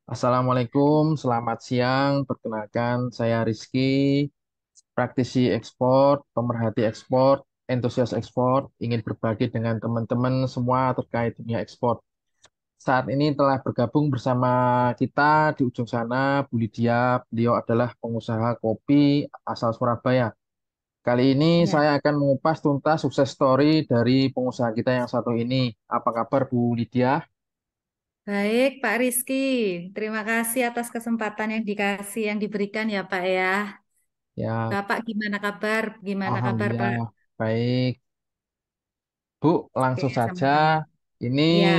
Assalamualaikum, selamat siang. Perkenalkan, saya Rizky, praktisi ekspor, pemerhati ekspor, entusias ekspor, ingin berbagi dengan teman-teman semua terkait dunia ekspor. Saat ini telah bergabung bersama kita di ujung sana, Bu Lydia. Beliau adalah pengusaha kopi asal Surabaya. Kali ini Ya, saya akan mengupas tuntas sukses story dari pengusaha kita yang satu ini. Apa kabar Bu Lydia? baik Pak Rizky. Terima kasih atas kesempatan yang yang diberikan ya Pak ya. Ya, Bapak gimana kabar? Gimana kabar Pak? Alhamdulillah baik. Bu, Oke, langsung saja. sama-sama. Ini Ya,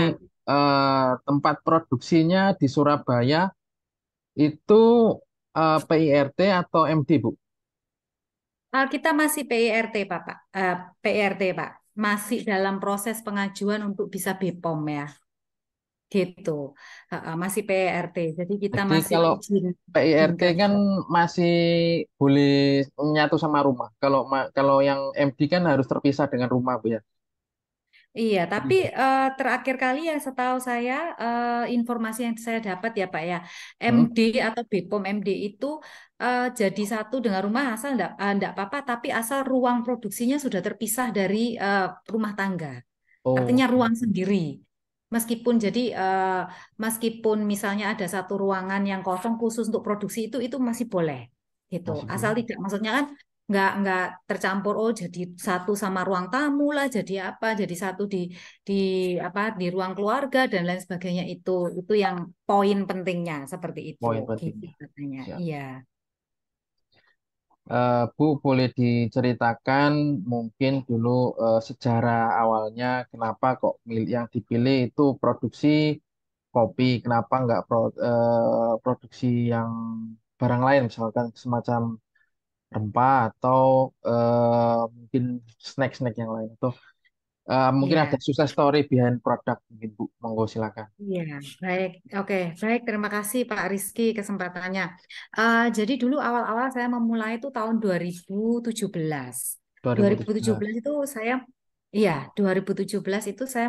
tempat produksinya di Surabaya itu PIRT atau MD, Bu? kita masih PIRT Pak. PIRT Pak. Masih dalam proses pengajuan untuk bisa BPOM ya. Gitu. Masih PIRT. Jadi kita Jadi masih kalau izin PIRT kan kerja. masih boleh menyatu sama rumah. Kalau yang MD kan harus terpisah dengan rumah, Bu ya. Iya, tapi terakhir kali yang setahu saya informasi yang saya dapat ya Pak ya, Hmm? MD atau BPOM MD itu jadi satu dengan rumah asal enggak apa-apa, tapi asal ruang produksinya sudah terpisah dari rumah tangga. Oh, Artinya oke. ruang sendiri. Meskipun meskipun misalnya ada satu ruangan yang kosong khusus untuk produksi itu masih boleh gitu. Masih Asal boleh. tidak maksudnya kan nggak tercampur oh jadi satu sama ruang tamu lah jadi apa jadi satu di apa di ruang keluarga dan lain sebagainya itu yang poin pentingnya seperti itu Poin gitu pentingnya. katanya. Siap. Iya. Bu, boleh diceritakan mungkin dulu sejarah awalnya kenapa kok yang dipilih itu produksi kopi, kenapa nggak produksi yang barang lain, misalkan semacam rempah atau mungkin snack-snack yang lain. Atau mungkin ada Iya. sukses story behind produk, mungkin Bu, monggo silakan. Iya, baik. Oke, baik. Terima kasih Pak Rizky kesempatannya. Jadi dulu awal-awal saya memulai itu tahun 2017. 2017. 2017 itu saya, iya, 2017 itu saya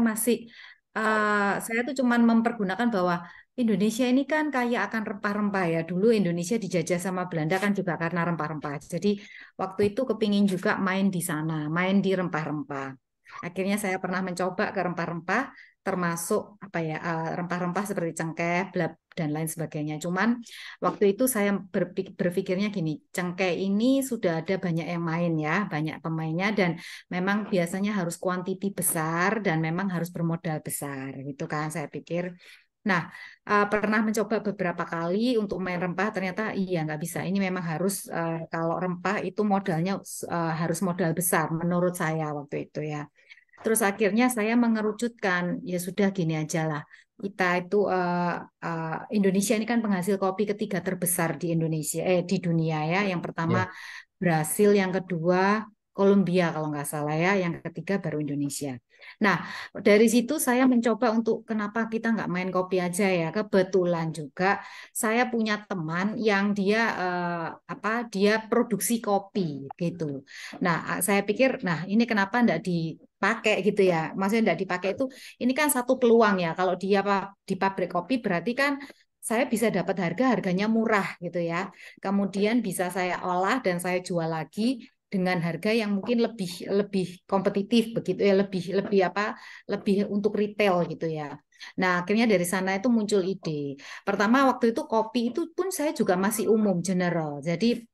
tuh cuman mempergunakan bahwa Indonesia ini kan kaya akan rempah-rempah ya. Dulu Indonesia dijajah sama Belanda kan juga karena rempah-rempah. Jadi waktu itu kepingin juga main di sana, main di rempah-rempah. Akhirnya saya pernah mencoba ke rempah-rempah termasuk apa ya rempah-rempah seperti cengkeh, blab dan lain sebagainya. Cuman waktu itu saya berpikirnya gini, cengkeh ini sudah ada banyak yang main ya, banyak pemainnya dan memang biasanya harus kuantiti besar dan memang harus bermodal besar gitu kan saya pikir. Nah, pernah mencoba beberapa kali untuk main rempah, ternyata iya nggak bisa. Ini memang harus kalau rempah itu modalnya harus modal besar menurut saya waktu itu ya. Terus akhirnya saya mengerucutkan, ya sudah gini aja lah. Kita itu Indonesia ini kan penghasil kopi ketiga terbesar di Indonesia, di dunia ya. Yang pertama Ya. Brasil, yang kedua Kolombia kalau nggak salah ya, yang ketiga baru Indonesia. Nah, dari situ saya mencoba untuk kenapa kita nggak main kopi aja ya. Kebetulan juga saya punya teman yang dia produksi kopi gitu. Nah, saya pikir, nah ini kenapa nggak dipakai gitu ya? Maksudnya nggak dipakai itu, ini kan satu peluang ya. Kalau dia di pabrik kopi berarti kan saya bisa dapat harganya murah gitu ya. Kemudian bisa saya olah dan saya jual lagi dengan harga yang mungkin lebih lebih kompetitif begitu ya, lebih lebih apa? Lebih untuk retail gitu ya. Nah, akhirnya dari sana itu muncul ide. Pertama waktu itu kopi itu pun saya juga masih umum general. Jadi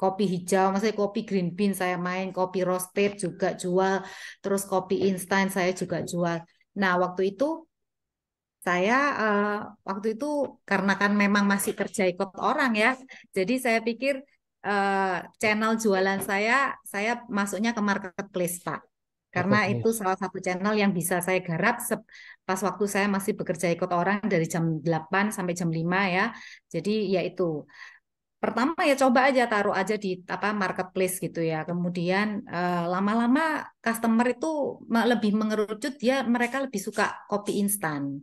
kopi hijau, maksudnya kopi green bean saya main, kopi roasted juga jual, terus kopi instan saya juga jual. Nah, saya eh, waktu itu karena kan memang masih kerja ikut orang ya, jadi saya pikir eh, channel jualan saya masuknya ke marketplace Pak. Karena itu Marketplace. salah satu channel yang bisa saya garap pas waktu saya masih bekerja ikut orang dari jam 8 sampai jam 5 ya. Jadi ya itu. Pertama ya coba aja taruh aja di apa marketplace gitu ya. Kemudian lama-lama customer itu lebih mengerucut dia mereka lebih suka kopi instan.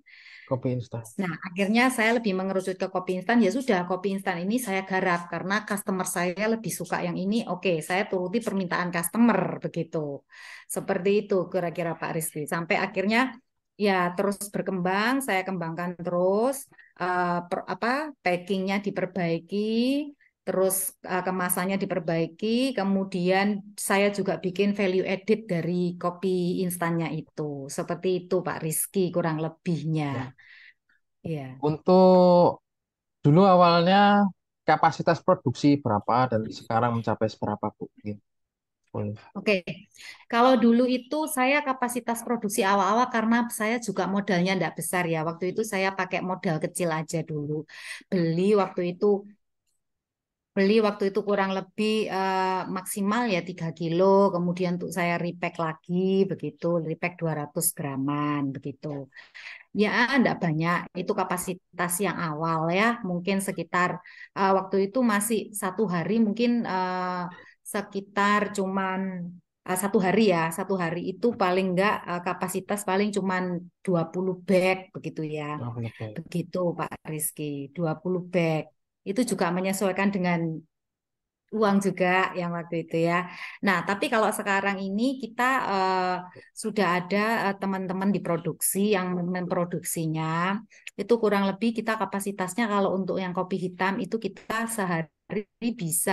Kopi instan. Nah, akhirnya saya lebih mengerucut ke kopi instan. Ya sudah, kopi instan ini saya garap karena customer saya lebih suka yang ini. Oke, saya turuti permintaan customer begitu. Seperti itu kira-kira Pak Rizky. Sampai akhirnya ya terus berkembang, saya kembangkan terus. apa packingnya diperbaiki, terus kemasannya diperbaiki, kemudian saya juga bikin value edit dari kopi instannya itu. Seperti itu Pak Rizky kurang lebihnya. Ya. Ya. Untuk dulu awalnya kapasitas produksi berapa dan sekarang mencapai seberapa, Bu? Gitu. Boleh. Oke, kalau dulu itu saya kapasitas produksi awal-awal karena saya juga modalnya tidak besar ya. Waktu itu saya pakai modal kecil aja dulu. Beli waktu itu Beli waktu itu kurang lebih maksimal ya 3 kilo, kemudian untuk saya repack lagi begitu, repack 200 graman begitu. Ya, enggak banyak, itu kapasitas yang awal ya, mungkin sekitar waktu itu masih 1 hari mungkin sekitar cuman 1 hari ya, 1 hari itu paling enggak kapasitas paling cuman 20 bag begitu ya. Oh, lebih. Begitu Pak Rizky, 20 bag. Itu juga menyesuaikan dengan uang juga yang waktu itu ya. Nah, tapi kalau sekarang ini kita sudah ada teman-teman di produksi yang memproduksinya. Itu kurang lebih kita kapasitasnya kalau untuk yang kopi hitam itu kita sehari bisa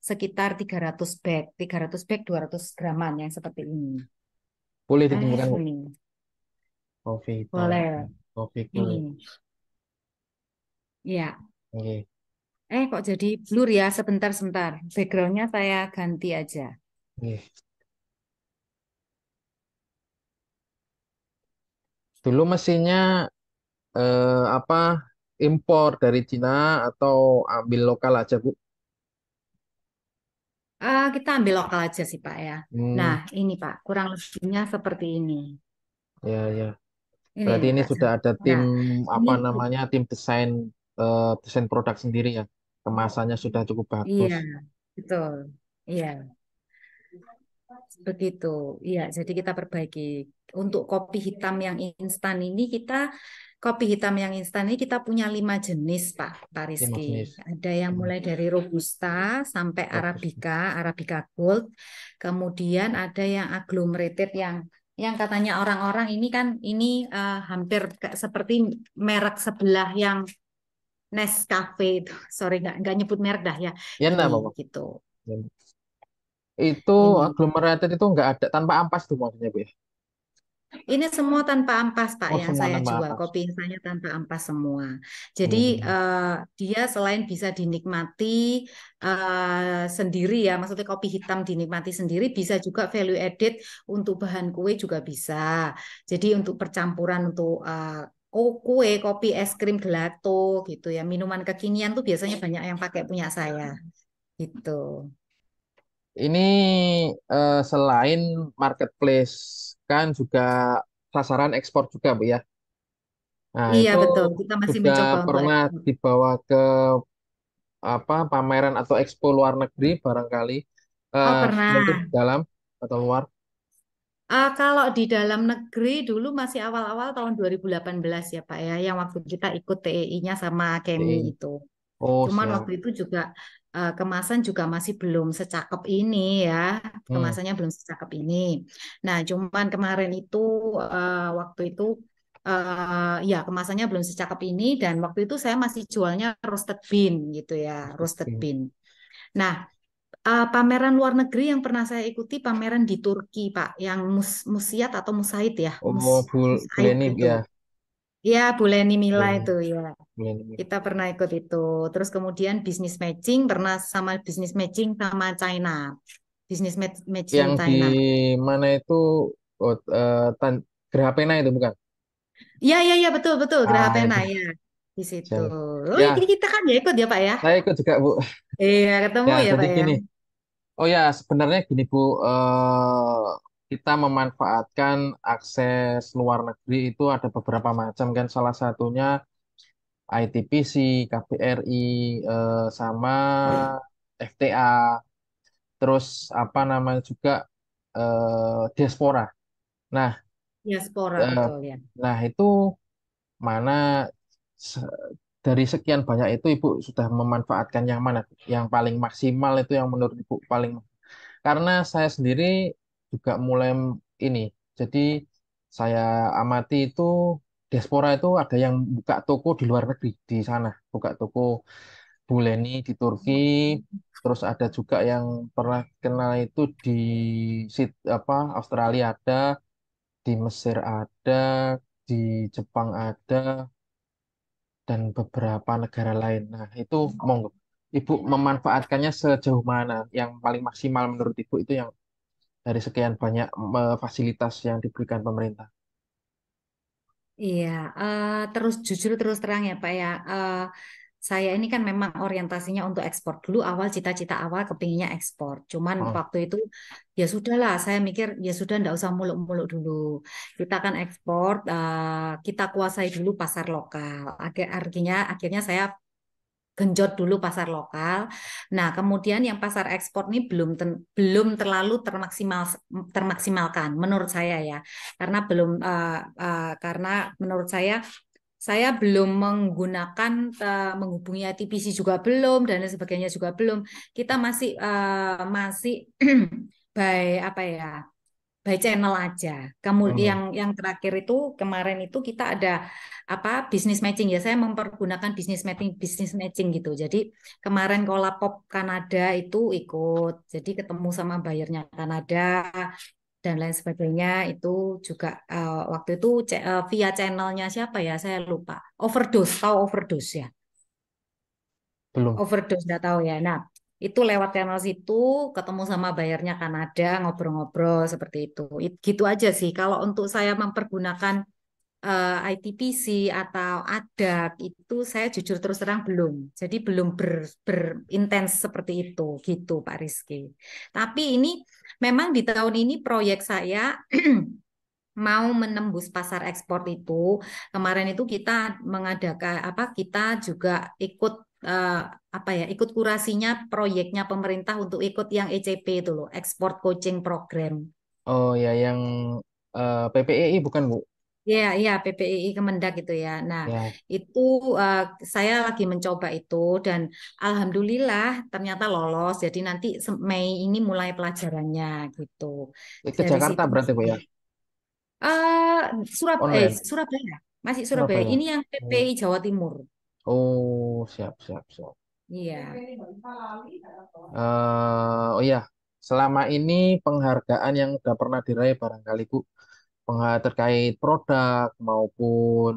sekitar 300 bag. 300 bag 200 graman yang seperti ini. Boleh ditunjukkan, Bu? Ini. Kopi hitam. Boleh. Kopi kulit. Ini. Ya. Oke. Kok jadi blur ya? Sebentar-sebentar. Backgroundnya saya ganti aja. Oke. Dulu mesinnya apa impor dari Cina atau ambil lokal aja, Bu? Kita ambil lokal aja sih Pak ya. Nah, Hmm, ini Pak, kurang lebihnya seperti ini. ya, ya. Ini Berarti ini tak sudah ada tim Nah, ini apa namanya tim desain desain produk sendiri ya. Kemasannya sudah cukup bagus. iya, betul. Iya, begitu. Iya, jadi kita perbaiki. Untuk kopi hitam yang instan ini kopi hitam yang instan ini kita punya 5 jenis Pak Lima Rizky. jenis. Ada yang Hmm, mulai dari Robusta sampai bagus. Arabica, Arabica Gold. Kemudian ada yang agglomerated yang katanya orang-orang ini kan ini hampir seperti merek sebelah yang Nescafe itu. Sorry nggak nyebut merek dah ya. Ya, Ini enggak apa-apa. gitu. Itu Ini. agglomerated itu nggak ada tanpa ampas tuh maksudnya, Bu ya? Ini semua tanpa ampas, Pak, Oh, yang semua saya tanpa jual. ampas. Kopi instannya tanpa ampas semua. Jadi Hmm, dia selain bisa dinikmati sendiri ya, maksudnya kopi hitam dinikmati sendiri, bisa juga value added untuk bahan kue juga bisa. Jadi untuk percampuran untuk kue, kopi, es krim, gelato gitu ya. Minuman kekinian tuh biasanya banyak yang pakai punya saya gitu. ini selain marketplace kan juga sasaran ekspor juga, Bu ya. Nah, Iya itu betul, kita masih sudah mencoba untuk pernah ekspor. dibawa ke apa pameran atau expo luar negeri barangkali Oh pernah. mungkin dalam atau luar. Kalau di dalam negeri dulu masih awal-awal tahun 2018 ya Pak ya, yang waktu kita ikut TEI-nya sama Kemi Di- itu. Oh, Cuman siap. waktu itu juga kemasan juga masih belum secakep ini ya, Hmm, kemasannya belum secakep ini. Nah, cuman kemarin itu waktu itu ya kemasannya belum secakep ini dan waktu itu saya masih jualnya roasted bean gitu ya, roasted bean. Nah, pameran luar negeri yang pernah saya ikuti pameran di Turki, Pak, yang Musiat atau Musaid ya, oh, Musaid Buleni gitu. ya. Ya, Buleni Mila itu Buleni, ya. Buleni. Kita pernah ikut itu. Terus kemudian bisnis matching pernah sama bisnis matching sama China. Bisnis matching Yang di China. mana itu oh, Geraha Pena itu bukan? Iya, iya, iya, betul, betul. Geraha Ah, Pena itu. ya. Di situ. Siap. Oh, ini Ya, kita kan ya ikut ya, Pak ya? saya ikut juga, Bu. Iya, ketemu Ya, ya, jadi Pak ya. gini. Oh ya, sebenarnya gini Bu, kita memanfaatkan akses luar negeri itu ada beberapa macam kan. Salah satunya ITPC, KBRI, sama FTA, terus apa namanya juga diaspora. Nah, Diaspora, eh, betul ya. nah itu mana se- dari sekian banyak itu Ibu sudah memanfaatkan yang mana? Yang paling maksimal itu yang menurut Ibu paling karena saya sendiri juga mulai ini. Jadi saya amati itu diaspora itu ada yang buka toko di luar negeri di sana, buka toko Buleni di Turki, terus ada juga yang pernah kenal itu di apa Australia ada, di Mesir ada, di Jepang ada, dan beberapa negara lain. Nah, itu monggo Ibu memanfaatkannya sejauh mana? Yang paling maksimal menurut Ibu itu yang dari sekian banyak fasilitas yang diberikan pemerintah. Iya, terus jujur terus terang ya Pak ya. Saya ini kan memang orientasinya untuk ekspor dulu. Awal cita-cita awal kepinginnya ekspor. Cuman Oh, waktu itu ya sudahlah. Saya mikir ya sudah ndak usah muluk-muluk dulu. Kita kan ekspor, kita kuasai dulu pasar lokal. Akhirnya saya genjot dulu pasar lokal. Nah, kemudian yang pasar ekspor ini belum terlalu termaksimalkan menurut saya ya. Karena karena menurut saya belum menggunakan menghubungi ITPC juga belum dan lain sebagainya juga belum. Kita masih by apa ya? By channel aja. Kemudian hmm, yang terakhir itu kemarin itu kita ada apa bisnis matching ya. Saya mempergunakan bisnis matching gitu. Jadi kemarin Kolapop Kanada itu ikut. Jadi ketemu sama bayarnya Kanada dan lain sebagainya itu juga waktu itu via channelnya siapa ya? Saya lupa. Overdose, tahu Overdose ya? belum. Overdose nggak tahu ya. Nah, itu lewat channel situ ketemu sama bayarnya Kanada, ngobrol-ngobrol seperti itu. Gitu aja sih. Kalau untuk saya mempergunakan ITPC atau ADAK itu saya jujur terus terang belum. Jadi belum berintens seperti itu gitu Pak Rizky. Tapi ini memang di tahun ini proyek saya mau menembus pasar ekspor itu. Kemarin itu kita mengadakan apa kita juga ikut eh, apa ya ikut kurasinya proyeknya pemerintah untuk ikut yang ECP itu loh, Export Coaching Program. Oh ya, yang PPEI bukan Bu? Ya, ya PPII Kemendak gitu ya. Nah, Ya, itu eh, saya lagi mencoba itu dan alhamdulillah ternyata lolos. Jadi nanti Mei ini mulai pelajarannya gitu. ke Dari Jakarta situ berarti Bu ya, eh online Surabaya, masih Surabaya. Surabaya. Ini yang Oh, PPI Jawa Timur. oh, siap siap siap. Iya. Oh iya, selama ini penghargaan yang sudah pernah diraih barangkali Bu, terkait produk maupun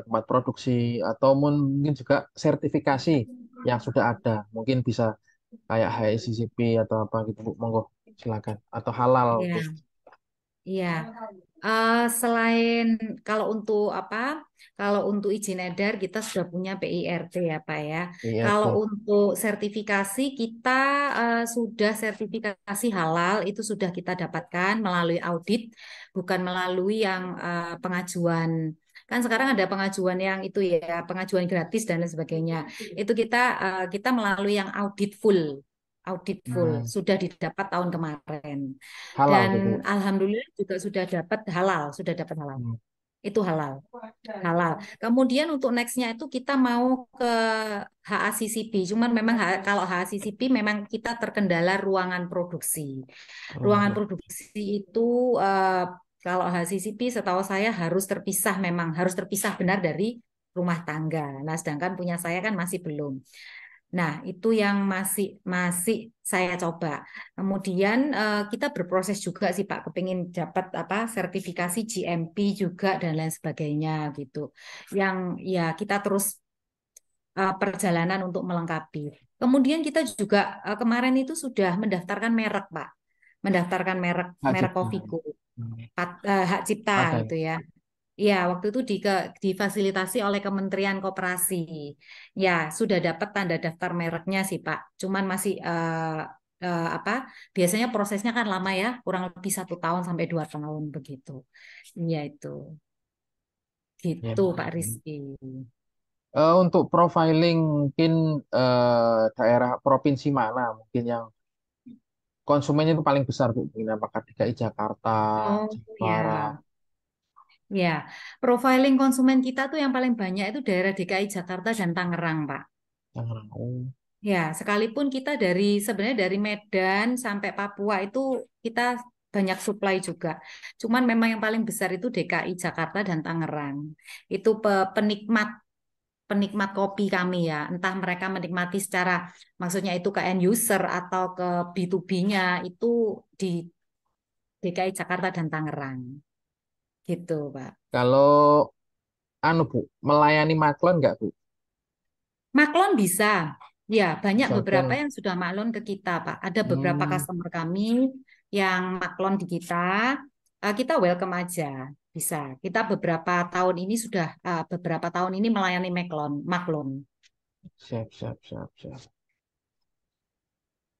tempat produksi atau mungkin juga sertifikasi yang sudah ada, mungkin bisa kayak HACCP atau apa gitu Bu, monggo silakan atau halal Iya, mungkin. iya. Selain kalau untuk apa? Kalau untuk izin edar kita sudah punya PIRT ya Pak ya. Kalau IRT. untuk sertifikasi kita sudah sertifikasi halal itu sudah kita dapatkan melalui audit, bukan melalui yang pengajuan. Kan sekarang ada pengajuan yang itu ya, pengajuan gratis dan lain sebagainya. Itu kita melalui yang audit full Hmm, sudah didapat tahun kemarin. halal Dan gitu. alhamdulillah juga sudah dapat halal. Hmm. Itu halal, halal. Kemudian untuk nextnya itu kita mau ke HACCP. Cuman memang kalau HACCP memang kita terkendala ruangan produksi. Ruang Ruangan produksi. produksi itu kalau HACCP setahu saya memang harus terpisah benar dari rumah tangga. Nah, sedangkan punya saya kan masih belum. Nah, itu yang masih masih saya coba. Kemudian kita berproses juga sih Pak, kepingin dapat apa sertifikasi GMP juga dan lain sebagainya gitu. Yang ya kita terus perjalanan untuk melengkapi. Kemudian kita juga kemarin itu sudah mendaftarkan merek Pak, mendaftarkan merek Hak merek cipta. Kofiku, Hmm. hak cipta Ada ya. itu ya. Ya, waktu itu difasilitasi oleh Kementerian Koperasi. Ya, sudah dapat tanda daftar mereknya sih, Pak. Cuman masih apa? Biasanya prosesnya kan lama ya, kurang lebih 1 tahun sampai 2 tahun begitu. Iya itu, Ya. gitu Pak Rizky. Untuk profiling mungkin daerah provinsi mana mungkin yang konsumennya itu paling besar Bu? Mungkin apakah DKI Jakarta, Oh Jawa ya, ya. Profiling konsumen kita tuh yang paling banyak itu daerah DKI Jakarta dan Tangerang, Pak. Barat. Oh, Ya, sekalipun kita sebenarnya dari Medan sampai Papua itu kita banyak supply juga. Cuman memang yang paling besar itu DKI Jakarta dan Tangerang. Itu penikmat penikmat kopi kami ya. Entah mereka menikmati secara maksudnya itu ke end user atau ke B2B-nya itu di DKI Jakarta dan Tangerang. Gitu, Pak. Kalau anu Bu, melayani maklon nggak Bu? Maklon bisa. Ya, banyak beberapa Misalkan, yang sudah maklon ke kita, Pak. Ada beberapa hmm, customer kami yang maklon di kita. Kita welcome aja. Bisa. Kita beberapa tahun ini melayani maklon, maklon. siap, siap, siap, siap.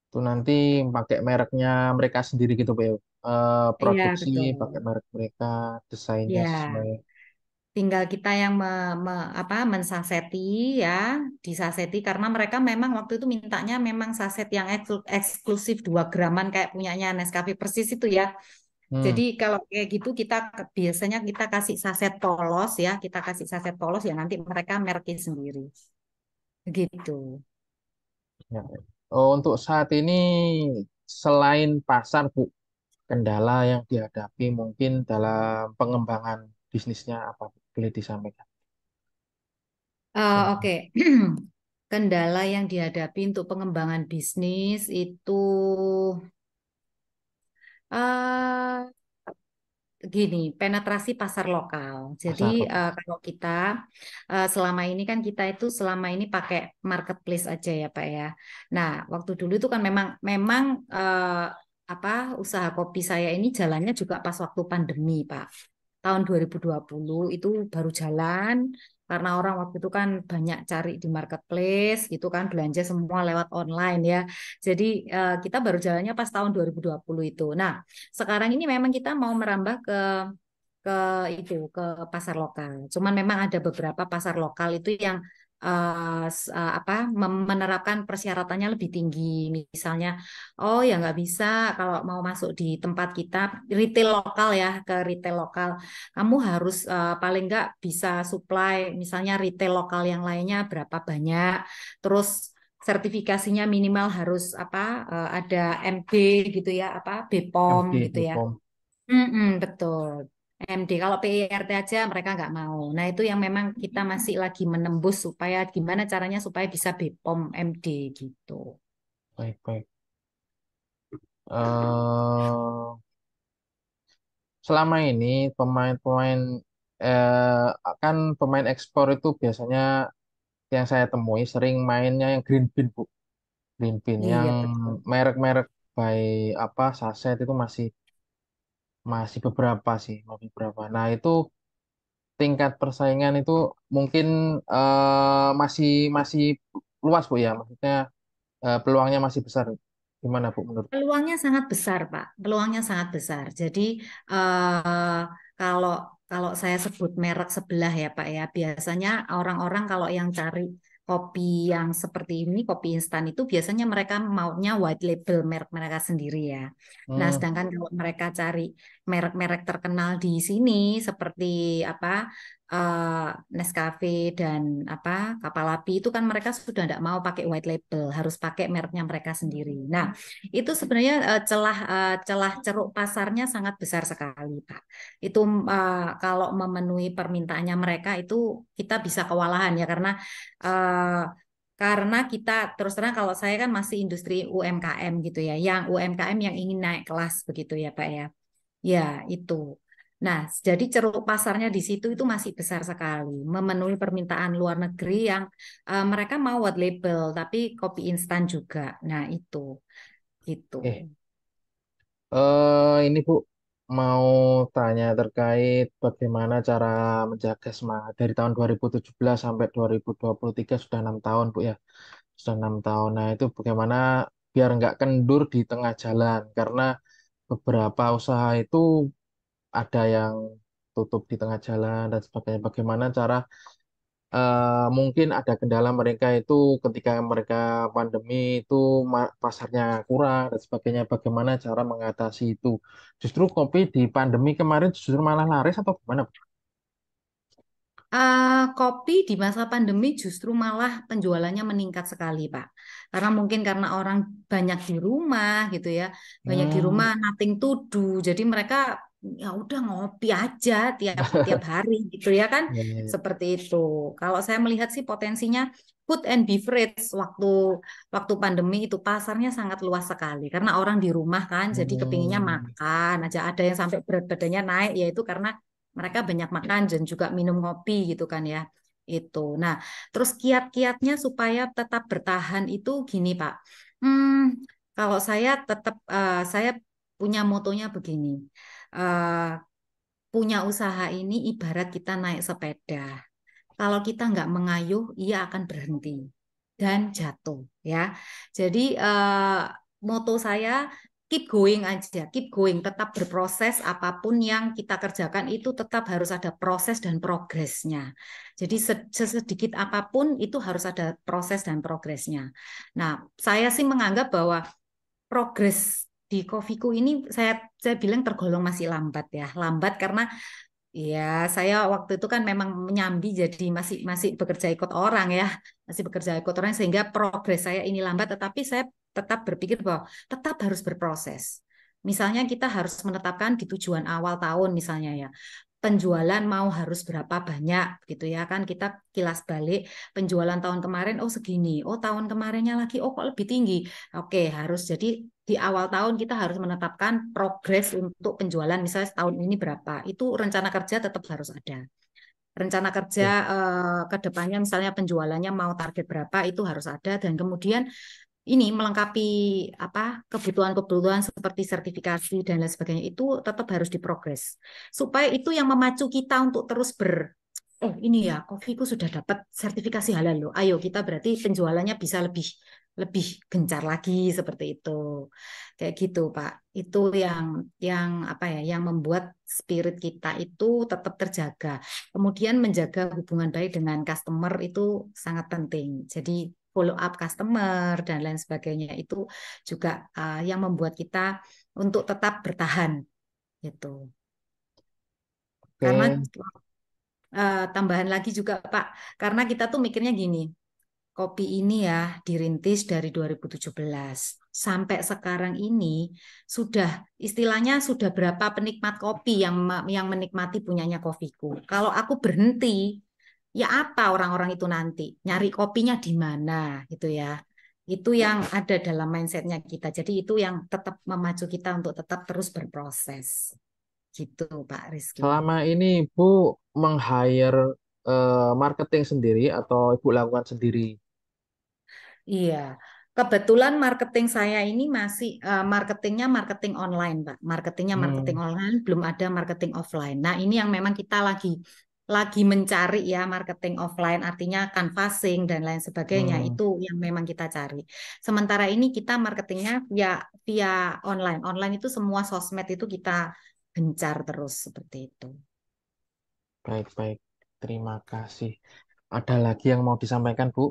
Itu nanti pakai mereknya mereka sendiri gitu Bu, ya. Iya, Produksi pakai betul. merek mereka, desainnya Ya, sesuai. tinggal kita yang mensaseti ya, disaseti karena mereka memang waktu itu mintanya memang saset yang eksklusif 2 graman kayak punyanya Nescafe persis itu ya. Hmm, Jadi kalau kayak gitu biasanya kita kasih saset polos ya, kita kasih saset polos ya nanti mereka merkin sendiri. Begitu. ya. Oh, untuk saat ini selain pasar Bu, kendala yang dihadapi mungkin dalam pengembangan bisnisnya apa Bu? Boleh disampaikan? Oke. Kendala yang dihadapi untuk pengembangan bisnis itu eh gini, penetrasi pasar lokal. Jadi Pasar lokal. kalau kita selama ini kan kita itu selama ini pakai marketplace aja ya Pak ya. Nah, waktu dulu itu kan memang memang apa usaha kopi saya ini jalannya juga pas waktu pandemi Pak. Tahun 2020 itu baru jalan karena orang waktu itu kan banyak cari di marketplace gitu kan belanja semua lewat online ya. Jadi kita baru jalannya pas tahun 2020 itu. Nah, sekarang ini memang kita mau merambah ke ke pasar lokal. Cuman memang ada beberapa pasar lokal itu yang apa menerapkan persyaratannya lebih tinggi. Misalnya, oh ya nggak bisa kalau mau masuk di tempat kita retail lokal ya ke retail lokal, kamu harus paling nggak bisa supply misalnya retail lokal yang lainnya berapa banyak, terus sertifikasinya minimal harus apa ada MB gitu ya apa BPOM MD, gitu ya. Bepom. Betul. MD kalau PIRT aja mereka nggak mau. Nah itu yang memang kita masih lagi menembus supaya gimana caranya supaya bisa BPOM MD gitu. Baik, baik. eh Selama ini pemain-pemain kan pemain ekspor itu biasanya yang saya temui sering mainnya yang green bean Bu. Green bean yang Iya betul. merek-merek by apa saset itu masih masih beberapa sih, masih beberapa. Nah, itu tingkat persaingan itu mungkin masih masih luas Bu ya. Maksudnya peluangnya masih besar. Gimana Bu menurut? Peluangnya sangat besar, Pak. Peluangnya sangat besar. Jadi eh, kalau kalau saya sebut merek sebelah ya, Pak ya, biasanya orang-orang kalau yang cari kopi yang seperti ini, kopi instan itu biasanya mereka maunya white label merek mereka sendiri ya. Nah, Hmm, sedangkan kalau mereka cari merek-merek terkenal di sini seperti apa Nescafe dan apa Kapal Api itu kan mereka sudah tidak mau pakai white label, harus pakai mereknya mereka sendiri. Nah, itu sebenarnya celah ceruk pasarnya sangat besar sekali, Pak. Itu kalau memenuhi permintaannya mereka itu kita bisa kewalahan ya eh, karena kita terus terang kalau saya kan masih industri UMKM gitu ya, yang UMKM yang ingin naik kelas begitu ya, Pak ya. Ya, itu. Nah, jadi ceruk pasarnya di situ itu masih besar sekali, memenuhi permintaan luar negeri yang mereka mau white label tapi kopi instan juga. Nah, itu. Gitu. Ini Bu mau tanya terkait bagaimana cara menjaga semangat dari tahun 2017 sampai 2023 sudah 6 tahun Bu ya, sudah 6 tahun. Nah itu bagaimana biar nggak kendur di tengah jalan karena beberapa usaha itu ada yang tutup di tengah jalan dan sebagainya. Bagaimana cara mungkin ada kendala mereka itu ketika mereka pandemi itu pasarnya kurang dan sebagainya. Bagaimana cara mengatasi itu? Justru kopi di pandemi kemarin justru malah laris atau gimana? Kopi di masa pandemi justru malah penjualannya meningkat sekali, Pak. Karena mungkin karena orang banyak di rumah gitu ya, banyak di Hmm, rumah, nothing to do. Jadi mereka ya udah ngopi aja tiap tiap hari gitu ya kan, ya, ya, ya. seperti itu. Kalau saya melihat sih potensinya food and beverage waktu waktu pandemi itu pasarnya sangat luas sekali karena orang di rumah kan, jadi kepinginnya Hmm, makan aja. Ada yang sampai berat badannya naik, yaitu karena mereka banyak makan dan juga minum kopi gitu kan ya. Itu. Nah, terus kiat-kiatnya supaya tetap bertahan itu gini, Pak. Kalau saya tetap saya punya motonya begini. Eh, punya usaha ini ibarat kita naik sepeda. Kalau kita nggak mengayuh, ia akan berhenti dan jatuh ya. Jadi moto saya keep going aja, keep going, tetap berproses apapun yang kita kerjakan itu tetap harus ada proses dan progresnya. Jadi sesedikit apapun itu harus ada proses dan progresnya. Nah, saya sih menganggap bahwa progres di Kofiku ini saya bilang tergolong masih lambat ya. Lambat karena iya, saya waktu itu kan memang menyambi jadi masih masih bekerja ikut orang ya, masih bekerja ikut orang sehingga progres saya ini lambat, tetapi saya tetap berpikir bahwa tetap harus berproses. Misalnya kita harus menetapkan di tujuan awal tahun misalnya ya, penjualan mau harus berapa banyak gitu ya kan kita kilas balik penjualan tahun kemarin oh segini, oh tahun kemarinnya lagi oh kok lebih tinggi. Oke, harus jadi di awal tahun kita harus menetapkan progres untuk penjualan misalnya tahun ini berapa. Itu rencana kerja tetap harus ada. Rencana kerja oke. ke depannya misalnya penjualannya mau target berapa itu harus ada dan kemudian ini melengkapi apa kebutuhan-kebutuhan seperti sertifikasi dan lain sebagainya itu tetap harus diprogres supaya itu yang memacu kita untuk terus oh ini ya kopiku sudah dapat sertifikasi halal loh, ayo kita berarti penjualannya bisa lebih lebih gencar lagi seperti itu kayak gitu Pak. Itu yang apa ya yang membuat spirit kita itu tetap terjaga, kemudian menjaga hubungan baik dengan customer itu sangat penting. Jadi follow up customer dan lain sebagainya itu juga yang membuat kita untuk tetap bertahan gitu. Karena Oke, tambahan lagi juga Pak, karena kita tuh mikirnya gini, kopi ini ya dirintis dari 2017 sampai sekarang ini sudah istilahnya sudah berapa penikmat kopi yang menikmati punyanya kopiku. Kalau aku berhenti, ya apa orang-orang itu nanti nyari kopinya di mana gitu ya. Itu yang ada dalam mindsetnya kita. Jadi itu yang tetap memacu kita untuk tetap terus berproses. Gitu Pak Rizky. selama ini Ibu meng-hire marketing sendiri atau Ibu lakukan sendiri? Iya, kebetulan marketing saya ini masih marketingnya marketing online, Pak. Marketingnya marketing Hmm, online, belum ada marketing offline. Nah, ini yang memang kita lagi mencari ya marketing offline, artinya canvassing dan lain sebagainya. hmm, Itu yang memang kita cari. Sementara ini kita marketingnya via via online. Online itu semua sosmed itu kita gencar terus seperti itu. baik-baik. Terima kasih. Ada lagi yang mau disampaikan, Bu?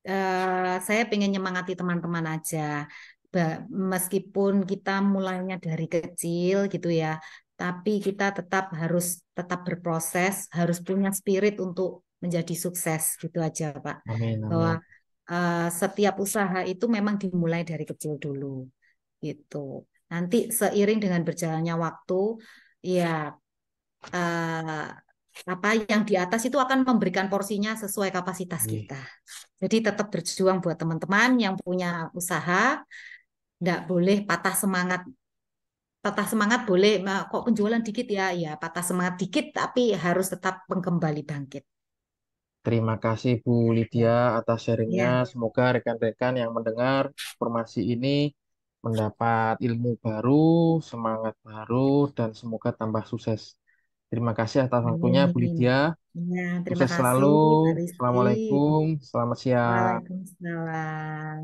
eh saya pengen nyemangati teman-teman aja. Meskipun kita mulainya dari kecil gitu ya, tapi kita tetap berproses, harus punya spirit untuk menjadi sukses gitu aja, Pak. Amin, Bahwa amin. setiap usaha itu memang dimulai dari kecil dulu gitu. Nanti seiring dengan berjalannya waktu, ya eh, apa yang di atas itu akan memberikan porsinya sesuai kapasitas Iya. kita. Jadi tetap berjuang buat teman-teman yang punya usaha, nggak boleh patah semangat. Patah semangat boleh, kok penjualan dikit ya, ya patah semangat dikit, tapi harus tetap kembali bangkit. Terima kasih Bu Lydia Ya, atas sharingnya. ya, Semoga rekan-rekan yang mendengar informasi ini mendapat ilmu baru, semangat baru, dan semoga tambah sukses. Terima kasih atas waktunya Bu amin. Lydia. Ya, terima Sukses selalu. kasih Pak Rizky. Assalamualaikum. Selamat siang. Waalaikumsalam.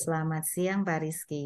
Selamat siang Pak Rizky.